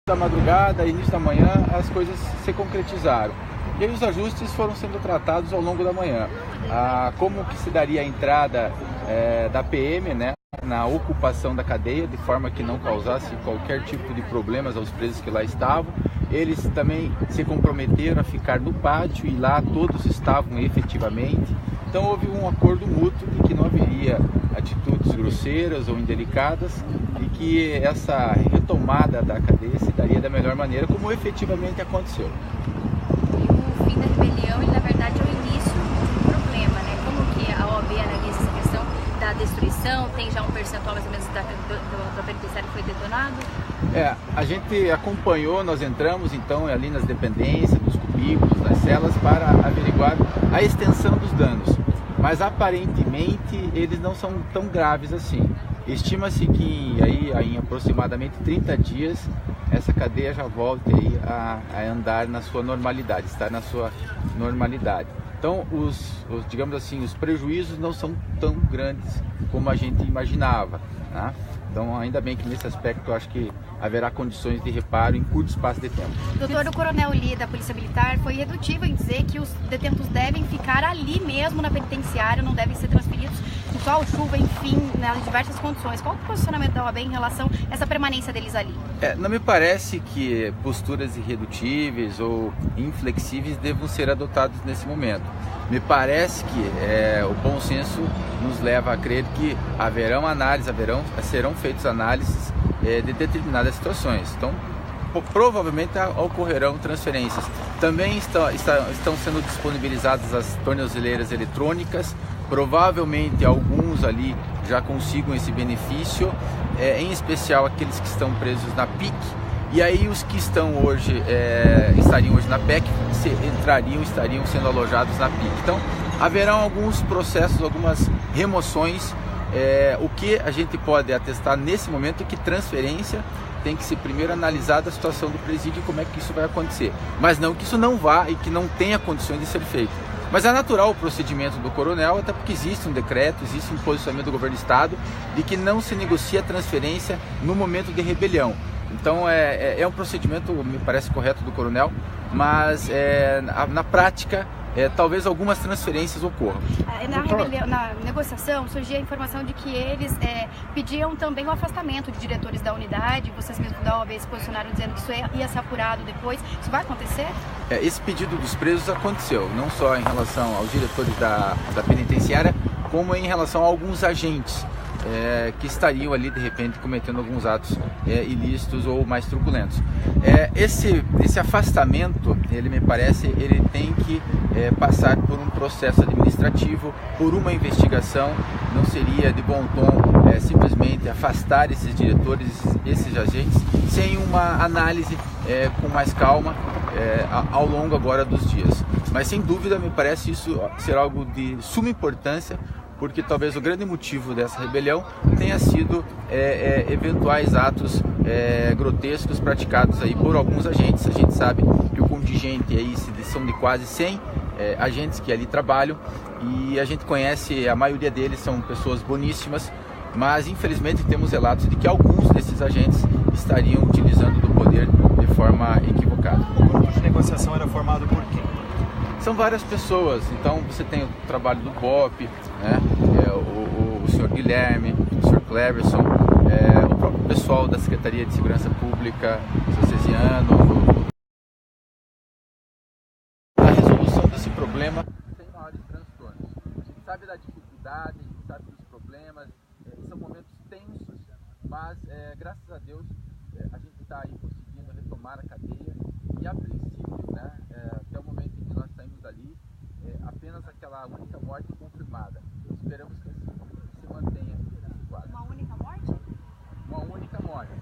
Da madrugada, início da manhã, as coisas se concretizaram. E aí os ajustes foram sendo tratados ao longo da manhã. Como que se daria a entrada da PM, né, na ocupação da cadeia, de forma que não causasse qualquer tipo de problemas aos presos que lá estavam. Eles também se comprometeram a ficar no pátio e lá todos estavam efetivamente. Então houve um acordo mútuo de que não haveria atitudes grosseiras ou indelicadas e que essa retomada da cadeia se daria da melhor maneira, como efetivamente aconteceu. E o fim da rebelião, ele, na verdade, é o início de um problema, né? Como que a OAB analisa essa questão da destruição? Tem já um percentual mais ou menos da penitenciária que foi detonado? A gente acompanhou, nós entramos então ali nas dependências, nos cubículos, nas celas, para averiguar a extensão dos danos. Mas aparentemente eles não são tão graves assim. Estima-se que em aproximadamente 30 dias essa cadeia já volte aí a andar na sua normalidade, estar na sua normalidade. Então digamos assim, os prejuízos não são tão grandes como a gente imaginava, né? Então ainda bem que nesse aspecto eu acho que haverá condições de reparo em curto espaço de tempo. Doutor, o Coronel Lee da Polícia Militar foi redutivo em dizer que os detentos devem ficar ali mesmo na penitenciária, não devem ser transferidos em sol, chuva, enfim, nas diversas condições. Qual é o posicionamento da OAB em relação a essa permanência deles ali? Não me parece que posturas irredutíveis ou inflexíveis devam ser adotadas nesse momento. Me parece que o bom senso nos leva a crer que serão feitas análises de determinadas situações. Então, provavelmente ocorrerão transferências. Também estão sendo disponibilizadas as tornozeleiras eletrônicas. Provavelmente alguns ali já consigam esse benefício, em especial aqueles que estão presos na PIC. E aí os que estão hoje, estariam hoje na PEC, estariam sendo alojados na PIC. Então haverão alguns processos, algumas remoções. O que a gente pode atestar nesse momento é que transferência tem que ser primeiro analisada a situação do presídio e como é que isso vai acontecer. Mas não que isso não vá e que não tenha condições de ser feito. Mas é natural o procedimento do coronel, até porque existe um decreto, existe um posicionamento do governo do estado de que não se negocia transferência no momento de rebelião. Então é um procedimento, me parece correto, do coronel, mas na prática talvez algumas transferências ocorram. Na negociação surgia a informação de que eles pediam também o afastamento de diretores da unidade. Vocês mesmos da OAB se posicionaram dizendo que isso ia ser apurado depois. Isso vai acontecer? Esse pedido dos presos aconteceu, não só em relação aos diretores da penitenciária, como em relação a alguns agentes que estariam ali de repente cometendo alguns atos ilícitos ou mais truculentos. Esse afastamento, ele me parece, ele tem que passar por um processo administrativo, por uma investigação. Não seria de bom tom simplesmente afastar esses diretores, esses agentes, sem uma análise com mais calma ao longo agora dos dias. Mas sem dúvida me parece isso ser algo de suma importância, porque talvez o grande motivo dessa rebelião tenha sido eventuais atos grotescos praticados aí por alguns agentes. A gente sabe que o contingente aí são de quase 100 agentes que ali trabalham, e a gente conhece, a maioria deles são pessoas boníssimas, mas infelizmente temos relatos de que alguns desses agentes estariam utilizando do poder de forma equivocada. O grupo de negociação era formado por quem? São várias pessoas. Então você tem o trabalho do BOP, né? O senhor Guilherme, o senhor Cleverson, o próprio pessoal da Secretaria de Segurança Pública, o senhor Cesiano. A resolução desse problema sem maiores transtornos. A gente sabe da dificuldade, a gente sabe dos problemas, são momentos tensos, mas graças a Deus a gente está aí conseguindo retomar a cadeia, e a princípio, né, até o momento em que nós saímos dali, apenas aquela única morte confirmada. Esperamos que assim se mantenha esse quadro. Uma única morte? Uma única morte.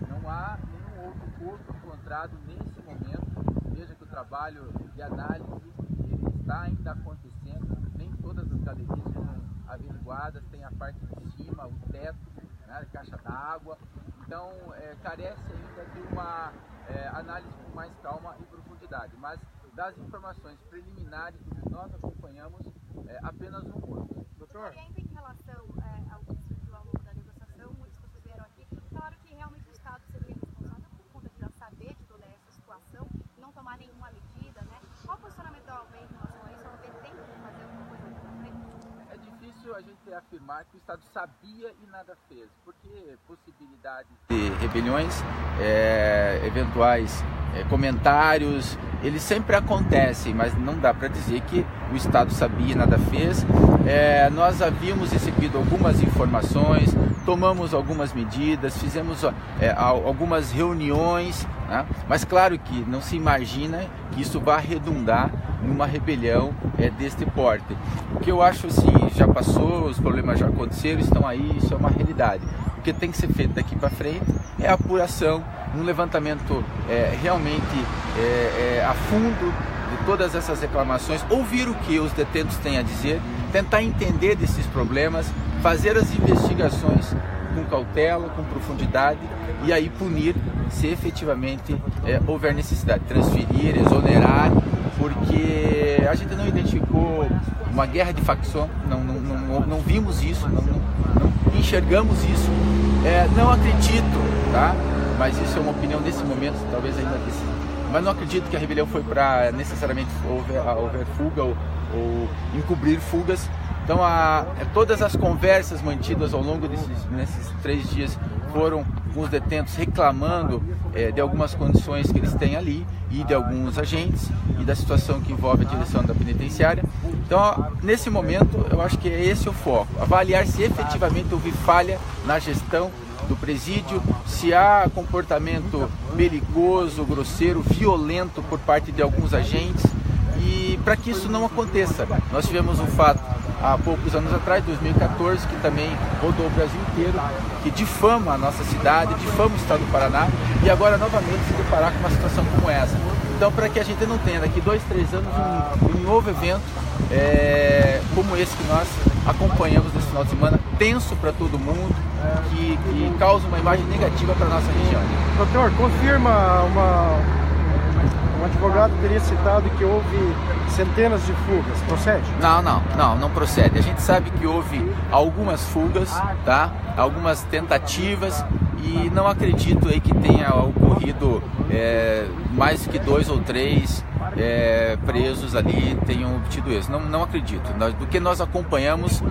Não há nenhum outro corpo encontrado nesse momento. Veja que o trabalho de análise ele está ainda acontecendo. Nem todas as galerias foram averiguadas, tem a parte de cima, o teto, né, a caixa d'água. Então carece ainda de uma análise com mais calma e profundidade. Mas das informações preliminares do que nós acompanhamos, apenas um morto. Doutor? Ainda em relação ao que surgiu ao longo da negociação, muitas pessoas vieram aqui e falaram que realmente o Estado seria responsável por conta de já saber é afirmar que o Estado sabia e nada fez, porque possibilidades de rebeliões, eventuais comentários, eles sempre acontecem, mas não dá para dizer que o Estado sabia e nada fez. Nós havíamos recebido algumas informações, tomamos algumas medidas, fizemos algumas reuniões, né? Mas claro que não se imagina que isso vai redundar numa rebelião deste porte. O que eu acho assim, já passou, os problemas já aconteceram, estão aí, isso é uma realidade. O que tem que ser feito daqui para frente é a apuração, um levantamento realmente a fundo de todas essas reclamações, ouvir o que os detentos têm a dizer, tentar entender desses problemas, fazer as investigações com cautela, com profundidade e aí punir se efetivamente houver necessidade, transferir, exonerar, porque a gente não identificou uma guerra de facção, não vimos isso, não enxergamos isso, não acredito, tá? Mas isso é uma opinião nesse momento, talvez ainda decisiva. Mas não acredito que a rebelião foi para necessariamente houver fuga ou encobrir fugas. Então, todas as conversas mantidas ao longo nesses 3 dias foram com os detentos reclamando de algumas condições que eles têm ali e de alguns agentes e da situação que envolve a direção da penitenciária. Então, nesse momento, eu acho que é esse o foco, avaliar se efetivamente houve falha na gestão do presídio, se há comportamento belicoso, grosseiro, violento por parte de alguns agentes e para que isso não aconteça. Nós tivemos um fato há poucos anos atrás, 2014, que também rodou o Brasil inteiro, que difama a nossa cidade, difama o estado do Paraná e agora novamente se deparar com uma situação como essa. Então, para que a gente não tenha daqui 2, 3 anos um novo evento como esse que nós acompanhamos nesse final de semana, tenso para todo mundo, que causa uma imagem negativa para a nossa região. Doutor, confirma um advogado teria citado que houve centenas de fugas, procede? Não procede. A gente sabe que houve algumas fugas, tá? Algumas tentativas e não acredito aí que tenha ocorrido mais que 2 ou 3 presos ali tenham obtido isso. Não acredito. Do que nós acompanhamos,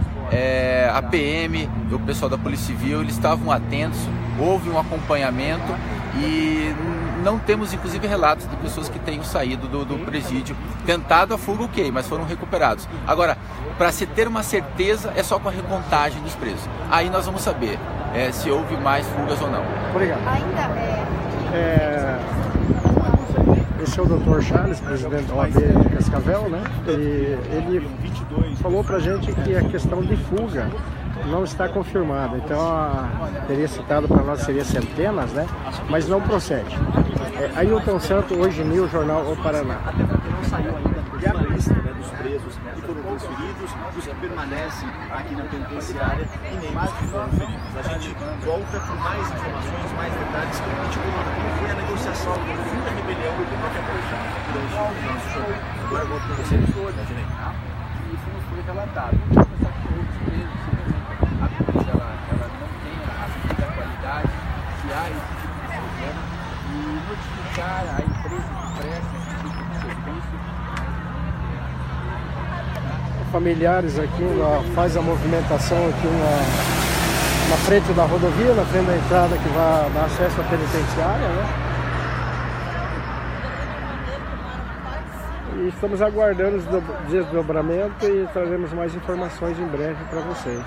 a PM e o pessoal da Polícia Civil, eles estavam atentos, houve um acompanhamento e não temos inclusive relatos de pessoas que tenham saído do presídio, tentado a fuga, ok, mas foram recuperados. Agora, para se ter uma certeza, é só com a recontagem dos presos. Aí nós vamos saber se houve mais fugas ou não. Obrigado. Esse é o Dr. Charles, presidente da OAB de Cascavel, né? E ele falou pra gente que a questão de fuga não está confirmada. Então, teria citado para nós seria centenas, né? Mas não procede. Ailton Santo, hoje New Jornal O Paraná. Não saiu ainda a lista dos presos que foram transferidos, dos que permanecem aqui na penitenciária e nem mais que foram feridos. A gente volta com mais informações, mais detalhes, que a gente conta como foi a negociação do fim da rebelião e do próprio durante o nosso show. Agora eu volto com vocês, Imaginei. Isso não foi relatado. Apesar que outros presos, a polícia ela não tem a devida qualidade, se há esse tipo de problema, e notificar a empresa que presta esse tipo de serviço. Familiares aqui faz a movimentação aqui na frente da rodovia, na frente da entrada que vai dar acesso à penitenciária, né? E estamos aguardando o desdobramento e traremos mais informações em breve para vocês.